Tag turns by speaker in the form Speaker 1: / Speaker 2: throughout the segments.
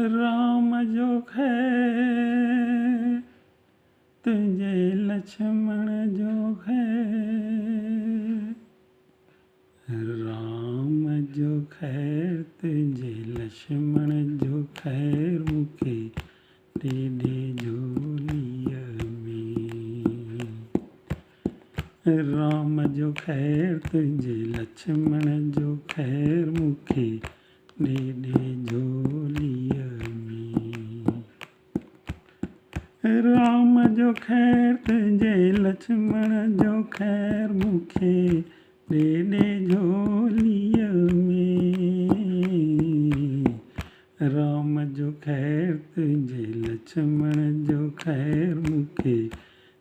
Speaker 1: राम जो खैर तुझे लक्ष्मण जो खैर, राम जो खैर तुझे लक्ष्मण जो खैर मुखे तेरे झोलिया में। राम जो खैर तुझे लक्ष्मण जो खैर मुखे तेरे झोलिया में। राम जो खैर तुझे लक्ष्मण जो खैर मुखे तेरे झोलिया में। राम जो खैर तुझे लक्ष्मण जो खैर मुखे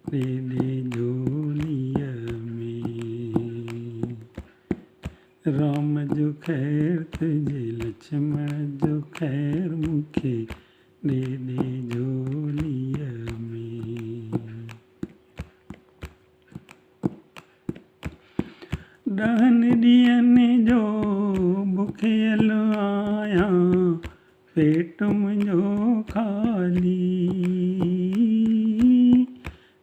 Speaker 1: तेरे झोलिया में। राम जो खैर तुझे लक्ष्मण जो खैर मुखे तेरे झोलिया में। डहन ॾियन जो बुखियल आहियां पेट मुंहिंजो ख़ाली।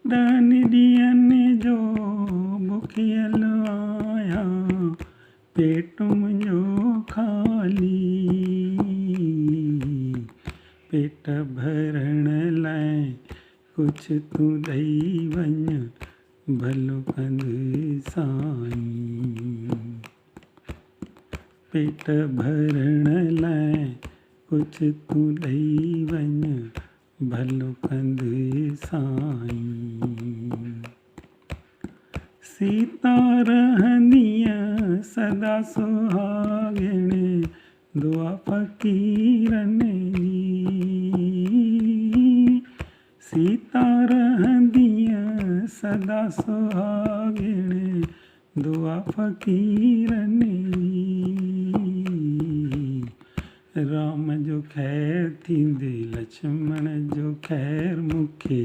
Speaker 1: डहन ॾियन जो बुखियल आहियां पेट मुंहिंजो ख़ाली। पेट भरण लाइ कुझु तूं ॾेई वञ भलो कंद साईं। पेट भरण लाइ कुझु तूं ॾेई वञ भलो कंद साईं। सीता रहंदीअ सदा सुहागिण दुआ फ़क़ीरनि जी। सीता रहंदीअ सदा सुहागिण दुआ फ़क़ीरनि जी। राम जो खैर थींदे लक्ष्मण जो खैर मुखे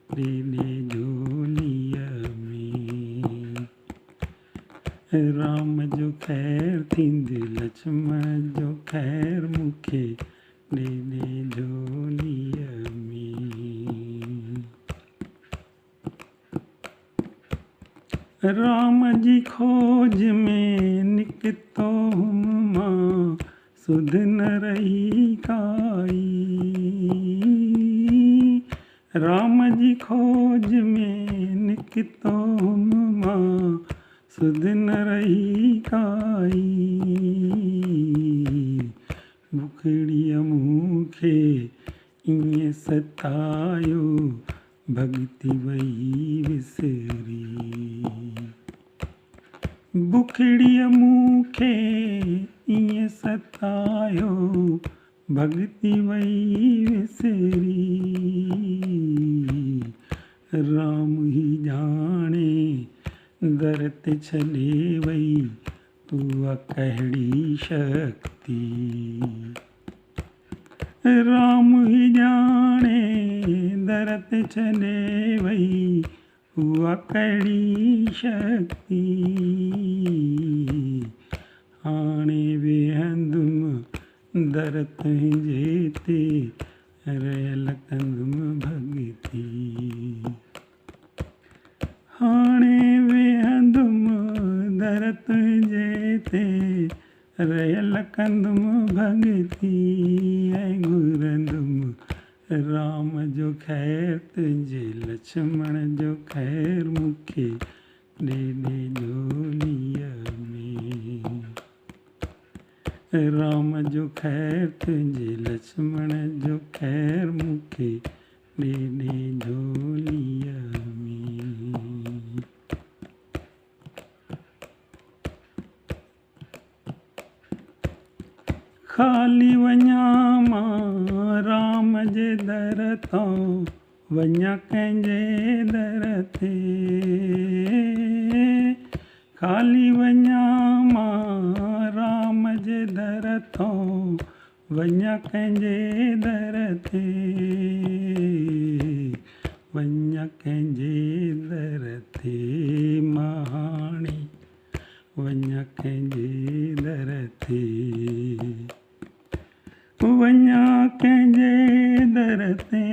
Speaker 1: तेरे झोलिया में। राम जो खैर थींदे लक्ष्मण जो खैर मुखे तेरे झोलिया में। राम जी खोज में निकतो हुम मां सुध न रही काई। राम जी खोज में निकतो हुम मां सुध न रही काई। बुखड़ीअ मूंखे ईअं सतायो भॻति वई विसरी। बुखड़ीअ मूंखे ईअं सतायो भॻति वई विसरी। राम ही ॼाणे दर ते छॾे वई उहा कहिड़ी शक्ति। राम ही ॼाणे दर ते छॾे वई उहा कहिड़ी शक्ति। हाणे वेहंदुमि दर तुंहिंजे ते रहियल कंदुमि भॻति। हाणे वेहंदुमि दर तुंहिंजे ते रहियल कंदुमि भॻति। ऐं घुरंदुमि राम जो खैर तुंहिंजे लक्ष्मण जो खैर मुखे तेरे झोलिया में। राम जो खैर तुंहिंजे लक्ष्मण जो खैर मुखे तेरे झोलिया में। खाली वञा मां राम जे दर तां वञा कंहिंजे दर ते। खाली वञा मां राम जे दर तां वञा कंहिंजे दर ते। वञा कंहिंजे दर ते महाणी वञा कंहिंजे दर ते। वञा कंहिंजे दर ते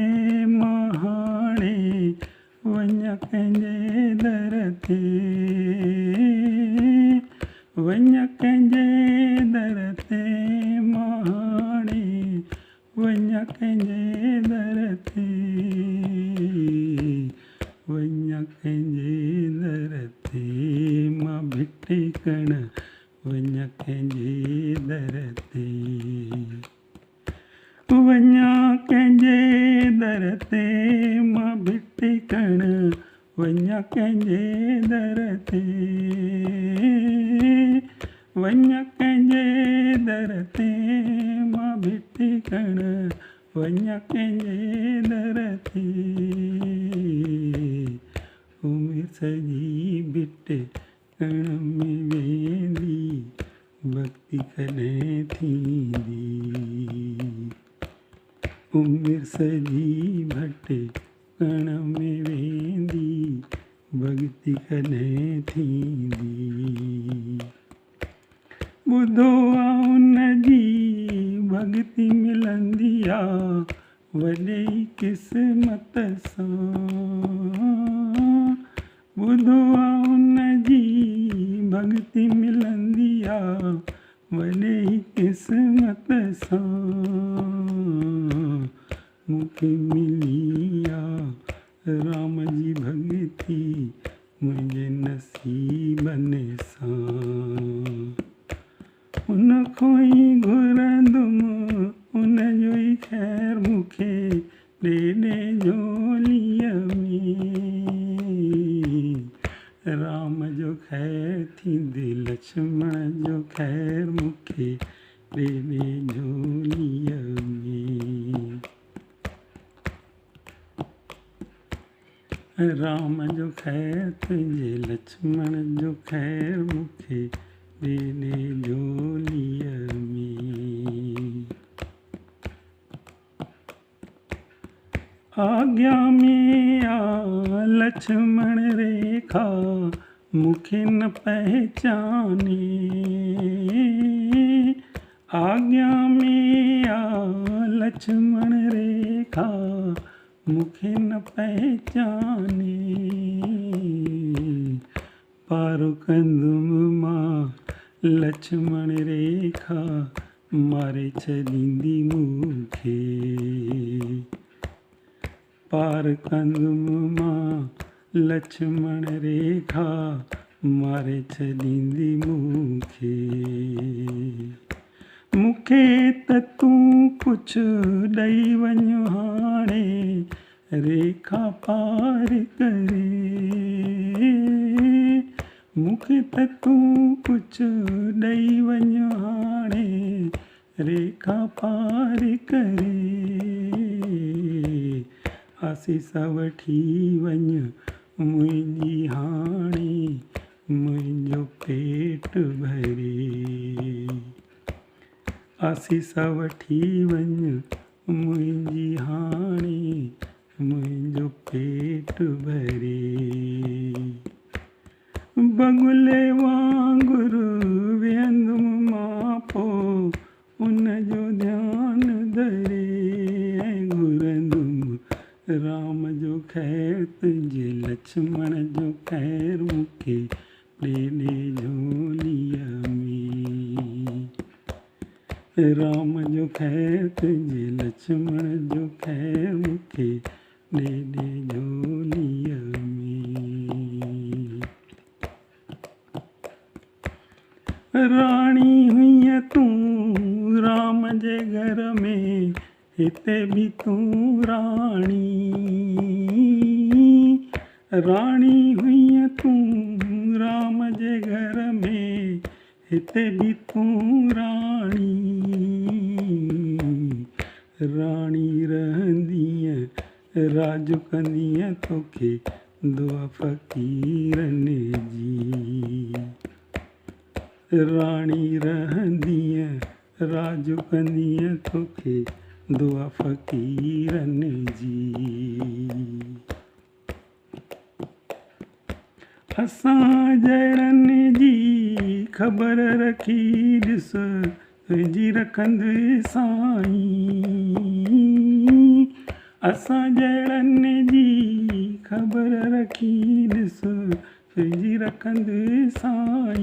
Speaker 1: महाणे, वञा कंहिंजे दर ते, वञा कंहिंजे दर ते महाणे, वञा कंहिंजे दर ते, वञा कंहिंजे दर ते मां भिटे कण, वञा कंहिंजे दर ते, वञा कंहिंजे दर ते मां भिटे कण, वञा कंहिंजे दर ते, वञा कंहिंजे दर ते मां भिटे कण, वञा कंहिंजे दर ते, उमिरि सॼी भिटे कण में वेंदी, भक्ति कॾहिं थींदी, उमिरि सॼी भिटे कण में वेंदी, भक्ति कॾहिं थींदी, ॿुधो आहे उन जी भक्ति मिलंदी आहे वॾे क़िस्मत सां, ॿुधो आहे उन जी भक्ति मिलंदी आहे वॾे क़िस्मत सां, मूंखे मिली आहे राम जी भक्ति मुंहिंजे नसीबनि सां, उन खां ई घुरंदुमि उन जो ई ख़ैरु मूंखे ॾेॾे झोलीअ में, राम जो ख़ैरु थींदे लक्ष्मण जो ख़ैरु मूंखे ॾेॾे झोलीअ में, राम जो ख़ैरु तुंहिंजे लक्ष्मण जो ख़ैरु मूंखे ॾेॾे झोलीअ में, आज्ञा में आ लक्ष्मण रेखा मूंखे न पहचाने, आज्ञा में आ लक्ष्मण रेखा मूंखे न पहचाने, पार कंदुमि मां लक्ष्मण रेखा मारे छॾींदी मूंखे, पार कंदुमि मां लक्ष्मण रेखा मारे छॾींदी मूंखे, मूंखे त तूं कुझु ॾेई वञ हाणे रेखा पार करे, मूंखे त तूं कुझु ॾेई वञ हाणे रेखा पार करे, आसीस वठी वञ मुंहिंजी हाणे मुंहिंजो पेट भरे, आसीस वठी वञ मुंहिंजी हाणे मुंहिंजो पेट भरे, बगुले वांगुरु वेहंदुमि मां पोइ उन जो ध्यानु धरे, घुरंदुमि राम जो ख़ैरु तुंहिंजे लक्ष्मण जो ख़ैरु मूंखे ॾेॾे झोलीअ में, राम जो ख़ैरु तुंहिंजे लक्ष्मण जो ख़ैरु मूंखे ॾेॾे झोलीअ में, राणी हुईं तूं राम जे घर में हिते बि तूं राणी, राणी हुईं तूं राम जे घर में हिते बि तूं राणी, राणी रहंदीअ राज कंदीअ तोखे दुआ फ़क़ीरनि जी, राणी रहंदीअ राज कंदीअ तोखे दुआ फ़क़ीरनि जी, असां जहिड़नि जी ख़बर रखी ॾिस जी रखंदे साईं, असां जहिड़नि जी ख़बर रखी ॾिस, जी रखंदे साईं।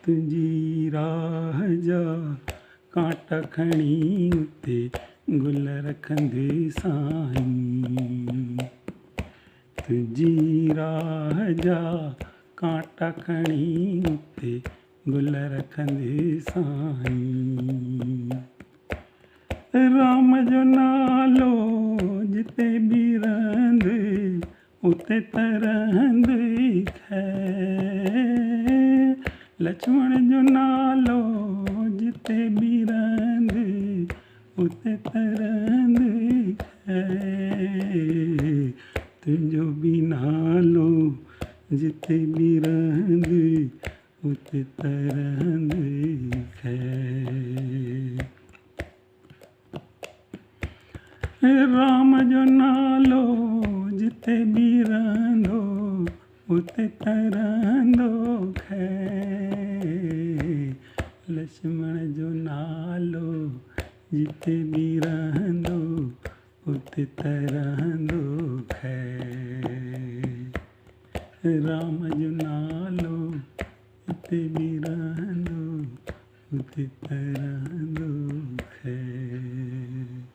Speaker 1: तुंहिंजी राह जा कांटा खणी उते गुल रखंदे साईं। तुंहिंजी राह जा कांटा खणी उते गुल रखंदे साईं। राम जो नालो जिते बि रहंदे उते त रहंदे खैर। लक्ष्मण जो नालो जिते बि रहंदे उते त रहंदे खैर। तुंहिंजो बि नालो जिते बि रहंदे उते त रहंदे खैर। राम जो नालो जिते बि रहंदो उते त रहंदो खैर। लक्ष्मण जो नालो जिते बि रहंदो उते त रहंदो खैर। राम जो नालो जिते बि रहंदो उते त रहंदो खैर।